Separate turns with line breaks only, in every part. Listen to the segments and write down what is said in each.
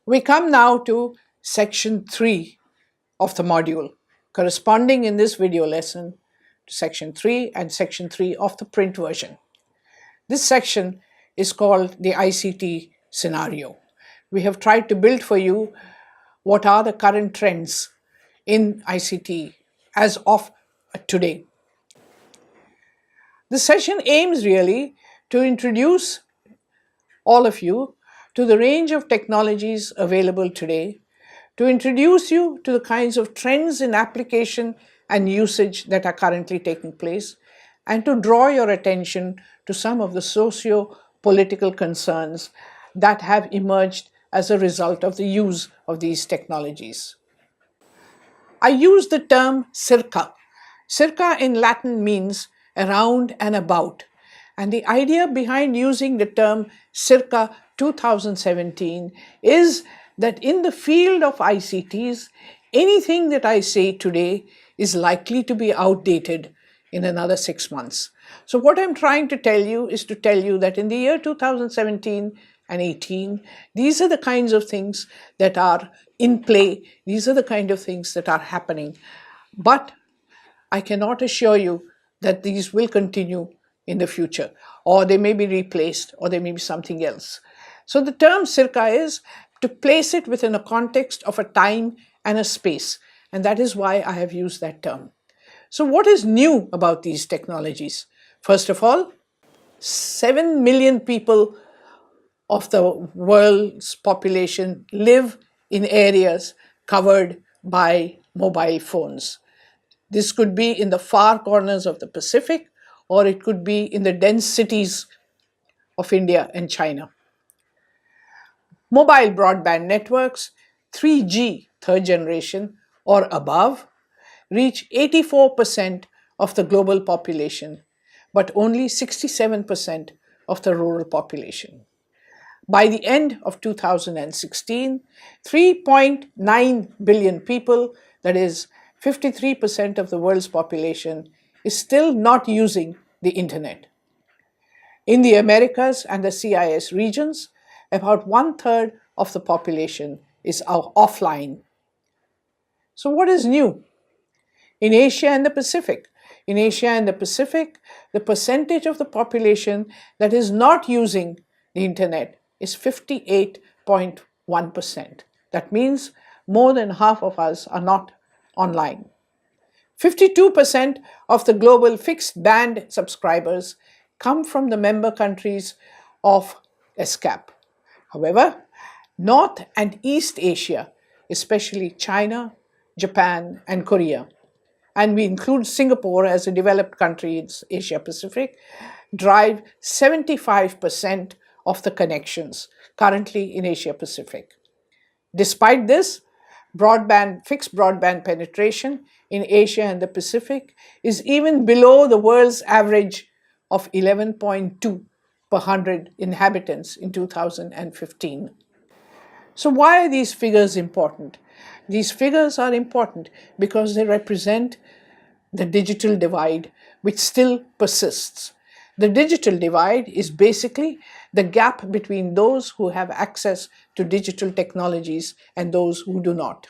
We come now to section 3 of the module, corresponding in this video lesson to section 3 and section 3 of the print version. This section is called the ICT Scenario. We have tried to build for you what are the current trends in ICT as of today. The session aims really to introduce all of you to the range of technologies available today, to introduce you to the kinds of trends in application and usage that are currently taking place, and to draw your attention to some of the socio-political concerns that have emerged as a result of the use of these technologies. I use the term circa. Circa in Latin means around and about. And the idea behind using the term circa 2017 is that in the field of ICTs, anything that I say today is likely to be outdated in another 6 months. So what I'm trying to tell you is to tell you that in the year 2017 and 18, these are the kinds of things that are in play. These are the kind of things that are happening. But I cannot assure you that these will continue in the future, or they may be replaced, or they may be something else. So the term circa is to place it within a context of a time and a space, and that is why I have used that term. So what is new about these technologies? First of all, 7 million people of the world's population live in areas covered by mobile phones. This could be in the far corners of the Pacific, or it could be in the dense cities of India and China. Mobile broadband networks, 3G, third generation or above, reach 84% of the global population, but only 67% of the rural population. By the end of 2016, 3.9 billion people, that is 53% of the world's population, is still not using the internet. In the Americas and the CIS regions, about 1/3 of the population is offline. So what is new? In Asia and the Pacific, the percentage of the population that is not using the internet is 58.1%. That means more than half of us are not online. 52% of the global fixed band subscribers come from the member countries of ESCAP. However, North and East Asia, especially China, Japan, and Korea, and we include Singapore as a developed country in Asia Pacific, drive 75% of the connections currently in Asia Pacific. Despite this, fixed broadband penetration in Asia and the Pacific is even below the world's average of 11.2 per 100 inhabitants in 2015. So why are these figures important? These figures are important because they represent the digital divide, which still persists. The digital divide is basically the gap between those who have access to digital technologies and those who do not.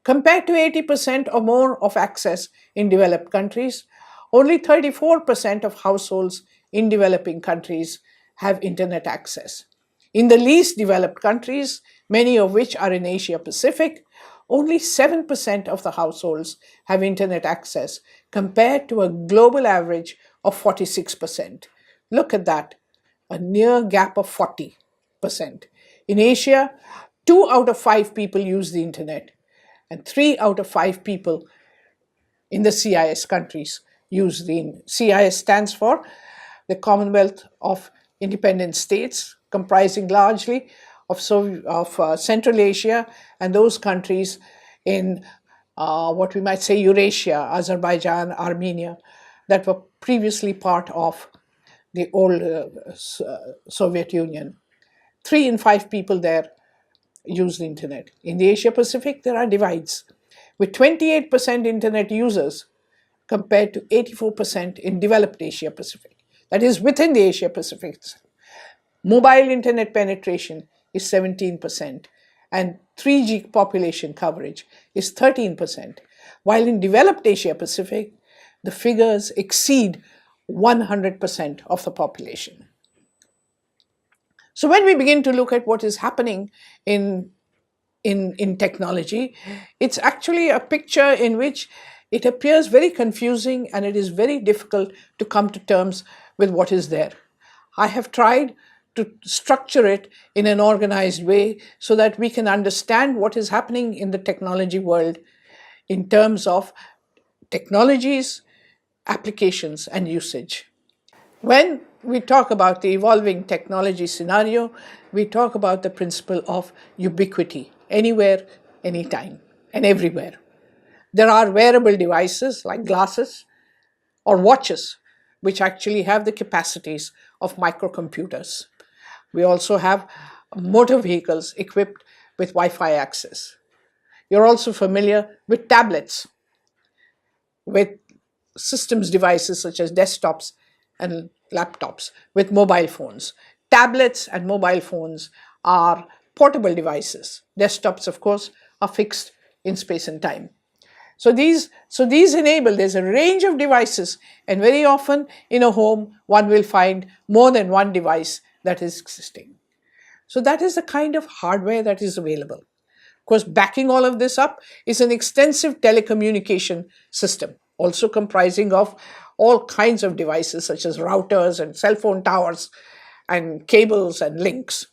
Compared to 80% or more of access in developed countries, only 34% of households in developing countries have internet access. In the least developed countries, many of which are in Asia Pacific, only 7% of the households have internet access compared to a global average of 46%. Look at that, a near gap of 40%. In Asia, 2 out of 5 people use the internet, and 3 out of 5 people in the CIS countries use the CIS stands for the Commonwealth of Independent States, comprising largely of Central Asia and those countries in what we might say Eurasia, Azerbaijan, Armenia, that were previously part of the old Soviet Union. 3 in 5 people there use the internet. In the Asia Pacific, there are divides, with 28% internet users compared to 84% in developed Asia Pacific. That is within the Asia Pacific. Mobile internet penetration is 17%, and 3G population coverage is 13%, while in developed Asia Pacific, the figures exceed 100% of the population. So when we begin to look at what is happening in technology, it's actually a picture in which it appears very confusing and it is very difficult to come to terms with what is there. I have tried to structure it in an organized way so that we can understand what is happening in the technology world in terms of technologies, applications, and usage. When we talk about the evolving technology scenario, we talk about the principle of ubiquity, anywhere, anytime, and everywhere. There are wearable devices like glasses or watches, which actually have the capacities of microcomputers. We also have motor vehicles equipped with Wi-Fi access. You're also familiar with tablets, with systems devices such as desktops and laptops, with mobile phones. Tablets and mobile phones are portable devices. Desktops, of course, are fixed in space and time. So these enable, there's a range of devices, and very often in a home, one will find more than one device that is existing. So that is the kind of hardware that is available. Of course, backing all of this up is an extensive telecommunication system, also comprising of all kinds of devices such as routers and cell phone towers and cables and links.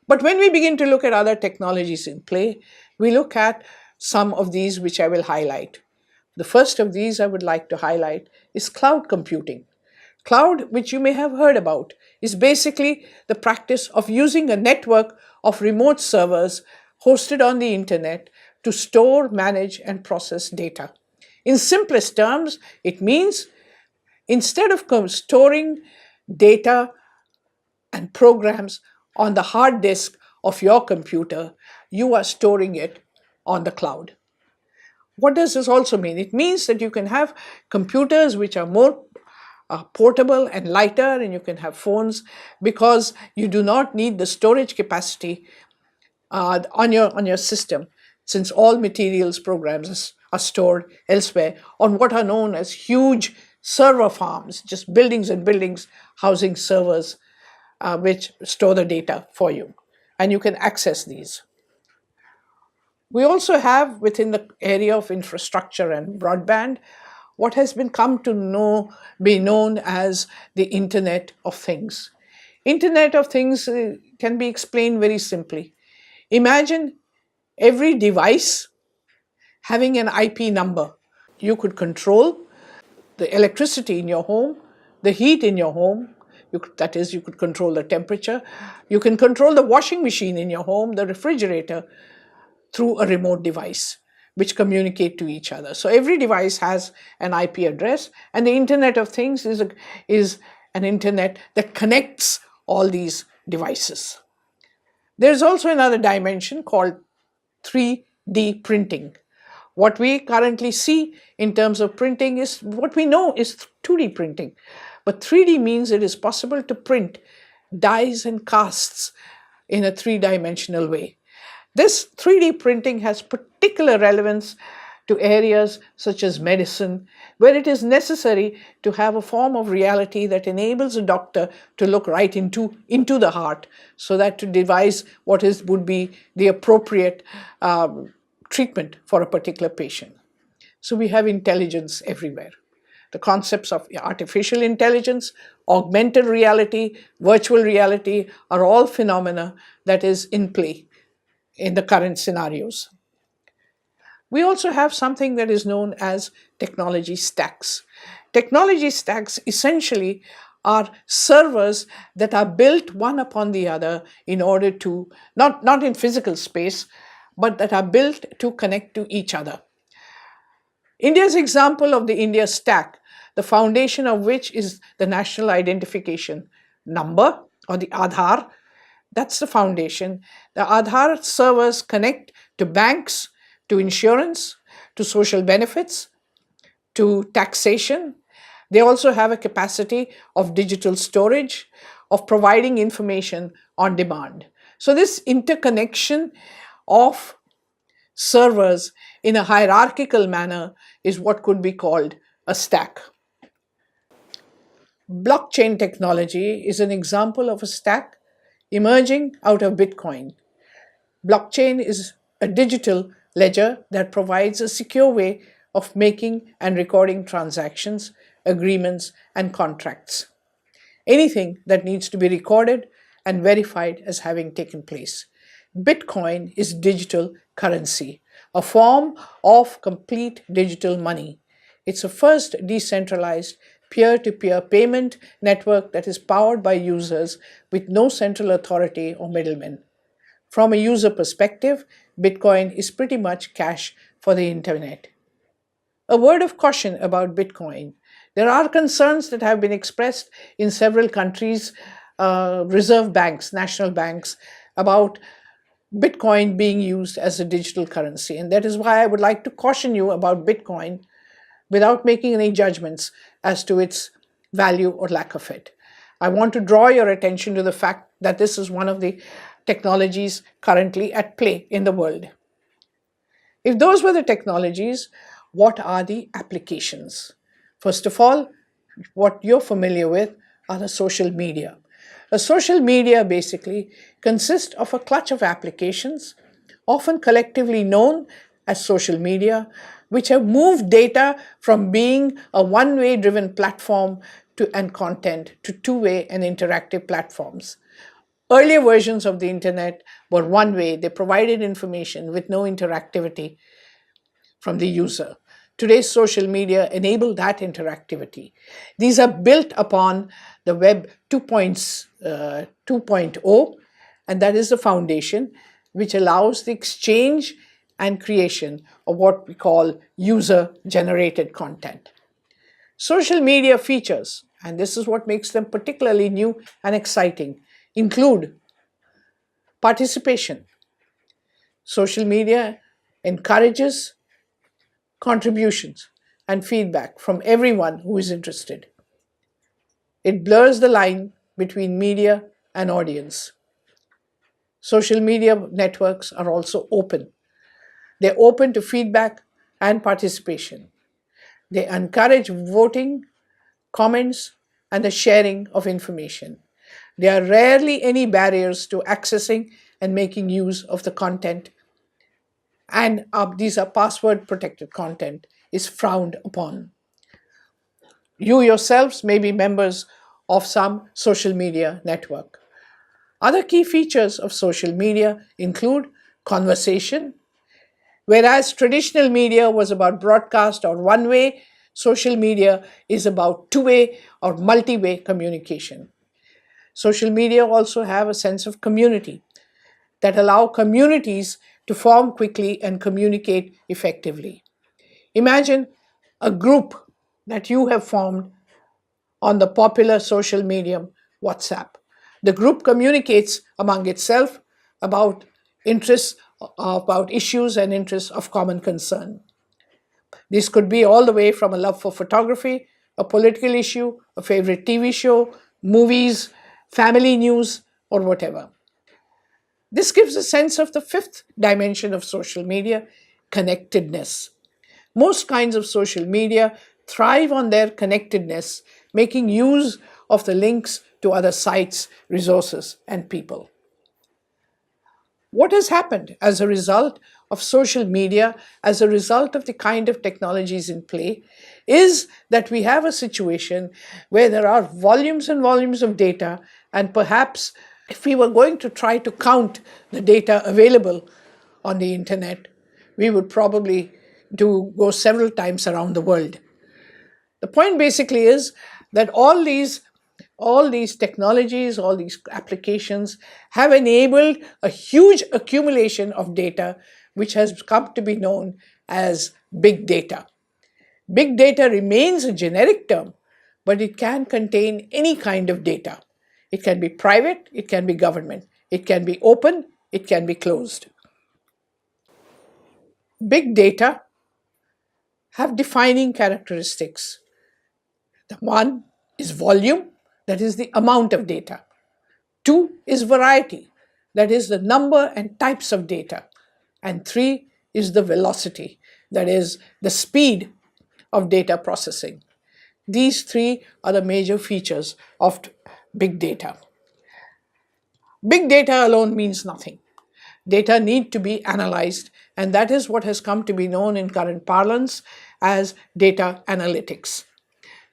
But when we begin to look at other technologies in play, we look at some of these which I will highlight. The first of these I would like to highlight is cloud computing. Cloud, which you may have heard about, is basically the practice of using a network of remote servers hosted on the internet to store, manage, and process data. In simplest terms, it means instead of storing data and programs on the hard disk of your computer, you are storing it on the cloud. What does this also mean? It means that you can have computers which are more portable and lighter, and you can have phones because you do not need the storage capacity on your system, since all materials programs are stored elsewhere on what are known as huge server farms, just buildings and buildings housing servers which store the data for you, and you can access these. We also have within the area of infrastructure and broadband what has be known as the Internet of Things. Internet of Things can be explained very simply. Imagine every device having an IP number. You could control the electricity in your home, the heat in your home. That is, you could control the temperature. You can control the washing machine in your home, the refrigerator, through a remote device which communicate to each other. So every device has an IP address, and the Internet of Things is an internet that connects all these devices. There's also another dimension called 3D printing. What we currently see in terms of printing is what we know is 2D printing. But 3D means it is possible to print dies and casts in a three-dimensional way. This 3D printing has particular relevance to areas such as medicine, where it is necessary to have a form of reality that enables a doctor to look right into the heart, so that to devise what would be the appropriate treatment for a particular patient. So we have intelligence everywhere. The concepts of artificial intelligence, augmented reality, virtual reality are all phenomena that is in play in the current scenarios. We also have something that is known as technology stacks. Technology stacks essentially are servers that are built one upon the other in order to, not in physical space, but that are built to connect to each other. India's example of the India stack, the foundation of which is the national identification number, or the Aadhaar. That's the foundation. The Aadhaar servers connect to banks, to insurance, to social benefits, to taxation. They also have a capacity of digital storage, of providing information on demand. So this interconnection of servers in a hierarchical manner is what could be called a stack. Blockchain technology is an example of a stack emerging out of Bitcoin. Blockchain is a digital ledger that provides a secure way of making and recording transactions, agreements, and contracts. Anything that needs to be recorded and verified as having taken place. Bitcoin is digital currency, a form of complete digital money. It's the first decentralized peer to peer payment network that is powered by users with no central authority or middlemen. From a user perspective, Bitcoin is pretty much cash for the internet. A word of caution about Bitcoin. There are concerns that have been expressed in several countries, reserve banks, national banks, about Bitcoin being used as a digital currency. And that is why I would like to caution you about Bitcoin without making any judgments as to its value or lack of it. I want to draw your attention to the fact that this is one of the technologies currently at play in the world. If those were the technologies, what are the applications? First of all, what you're familiar with are the social media. A social media basically consists of a clutch of applications, often collectively known as social media, which have moved data from being a one-way driven platform and content to two-way and interactive platforms. Earlier versions of the internet were one way, they provided information with no interactivity from the user. Today's social media enable that interactivity. These are built upon the Web 2.0, and that is the foundation which allows the exchange and creation of what we call user-generated content. Social media features, and this is what makes them particularly new and exciting, include participation. Social media encourages contributions and feedback from everyone who is interested. It blurs the line between media and audience. Social media networks are also open. They're open to feedback and participation. They encourage voting, comments, and the sharing of information. There are rarely any barriers to accessing and making use of the content, and these are password protected content is frowned upon. You yourselves may be members of some social media network. Other key features of social media include conversation. Whereas traditional media was about broadcast or one way, social media is about two-way or multi-way communication. Social media also have a sense of community that allow communities to form quickly and communicate effectively. Imagine a group that you have formed on the popular social medium WhatsApp. The group communicates among itself about interests, about issues and interests of common concern. This could be all the way from a love for photography, a political issue, a favorite TV show, movies, family news, or whatever. This gives a sense of the fifth dimension of social media, connectedness. Most kinds of social media thrive on their connectedness, making use of the links to other sites, resources, and people. What has happened as a result of social media, as a result of the kind of technologies in play, is that we have a situation where there are volumes and volumes of data, and perhaps if we were going to try to count the data available on the internet, we would probably go several times around the world. The point basically is that all these technologies, all these applications have enabled a huge accumulation of data, which has come to be known as big data. Big data remains a generic term, but it can contain any kind of data. It can be private, it can be government, it can be open, it can be closed. Big data have defining characteristics. The one is volume, that is the amount of data. Two is variety. that is the number and types of data. And 3 is the velocity, that is the speed of data processing. These 3 are the major features of big data. Big data alone means nothing. Data need to be analyzed, and that is what has come to be known in current parlance as data analytics.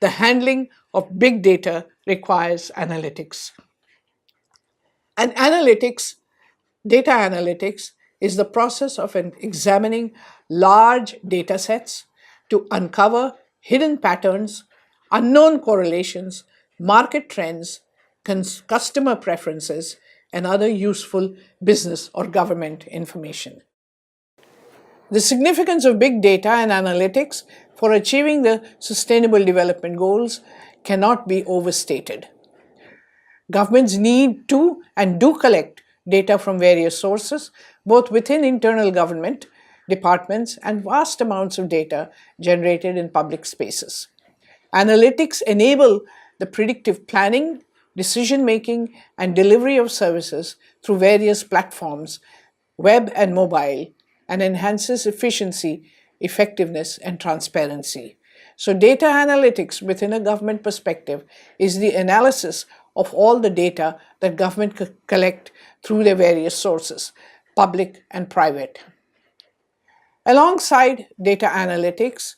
The handling of big data requires analytics. And data analytics, is the process of examining large data sets to uncover hidden patterns, unknown correlations, market trends, customer preferences, and other useful business or government information. The significance of big data and analytics for achieving the Sustainable Development Goals cannot be overstated. Governments need to and do collect data from various sources, both within internal government departments and vast amounts of data generated in public spaces. Analytics enable the predictive planning, decision making, and delivery of services through various platforms, web and mobile, and enhances efficiency, effectiveness, and transparency. So, data analytics within a government perspective is the analysis of all the data that government collect through their various sources, public and private. Alongside data analytics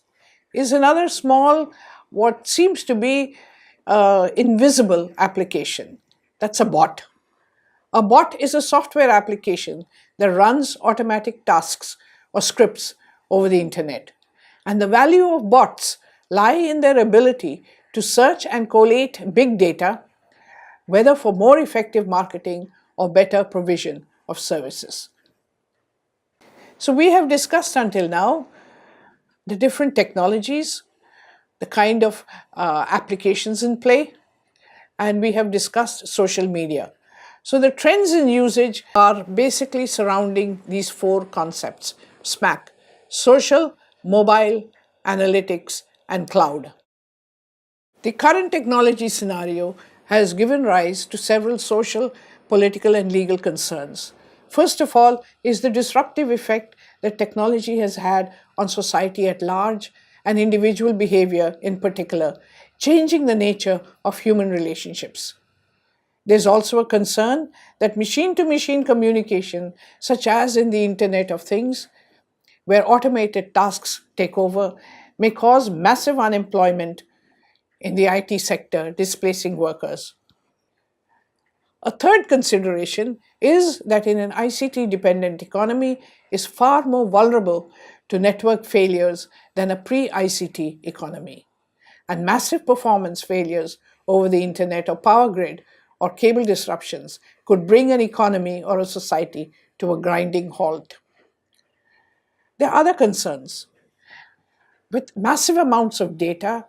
is another small, what seems to be invisible application. That's a bot. A bot is a software application that runs automatic tasks or scripts over the internet. And the value of bots lie in their ability to search and collate big data, whether for more effective marketing or better provision of services. So we have discussed until now the different technologies, the kind of applications in play, and we have discussed social media. So the trends in usage are basically surrounding these 4 concepts: SMAC: social, mobile, analytics, and cloud. The current technology scenario has given rise to several social, political, and legal concerns. First of all is the disruptive effect that technology has had on society at large and individual behavior in particular, changing the nature of human relationships. There's also a concern that machine-to-machine communication, such as in the Internet of Things, where automated tasks take over, may cause massive unemployment in the IT sector, displacing workers. A third consideration is that in an ICT-dependent economy is far more vulnerable to network failures than a pre-ICT economy. And massive performance failures over the internet or power grid or cable disruptions could bring an economy or a society to a grinding halt. There are other concerns. With massive amounts of data,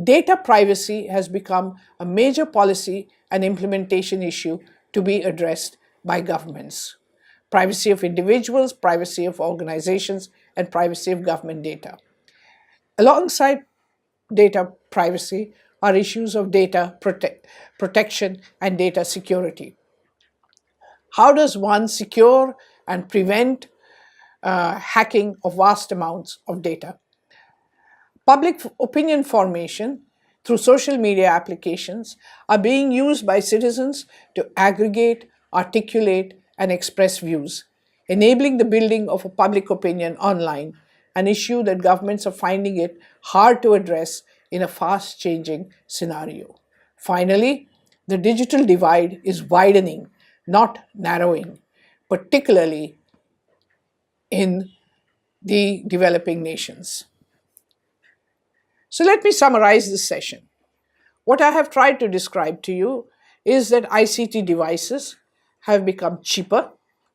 data privacy has become a major policy and implementation issue to be addressed by governments. Privacy of individuals, privacy of organizations, and privacy of government data. Alongside data privacy are issues of data protection and data security. How does one secure and prevent hacking of vast amounts of data? Public opinion formation through social media applications are being used by citizens to aggregate, articulate, and express views, enabling the building of a public opinion online, an issue that governments are finding it hard to address in a fast-changing scenario. Finally, the digital divide is widening, not narrowing, particularly in the developing nations. So let me summarize this session. What I have tried to describe to you is that ICT devices have become cheaper,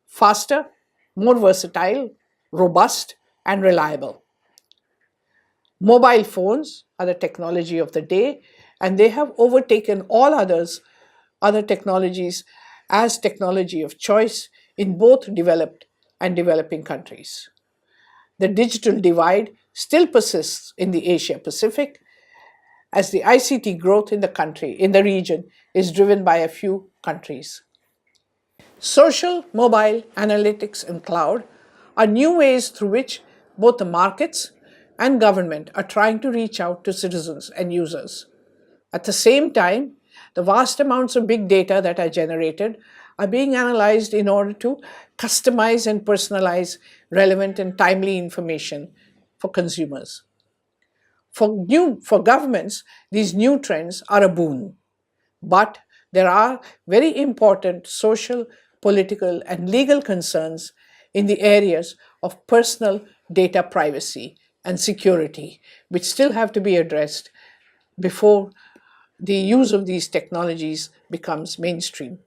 faster, more versatile, robust, and reliable. Mobile phones are the technology of the day, and they have overtaken all other technologies as technology of choice in both developed and developing countries. The digital divide still persists in the Asia Pacific, as the ICT growth in the region is driven by a few countries. Social, mobile, analytics, and cloud are new ways through which both the markets and government are trying to reach out to citizens and users. At the same time, the vast amounts of big data that are generated are being analyzed in order to customize and personalize relevant and timely information for consumers. For governments, these new trends are a boon. But there are very important social, political, and legal concerns in the areas of personal data privacy and security, which still have to be addressed before the use of these technologies becomes mainstream.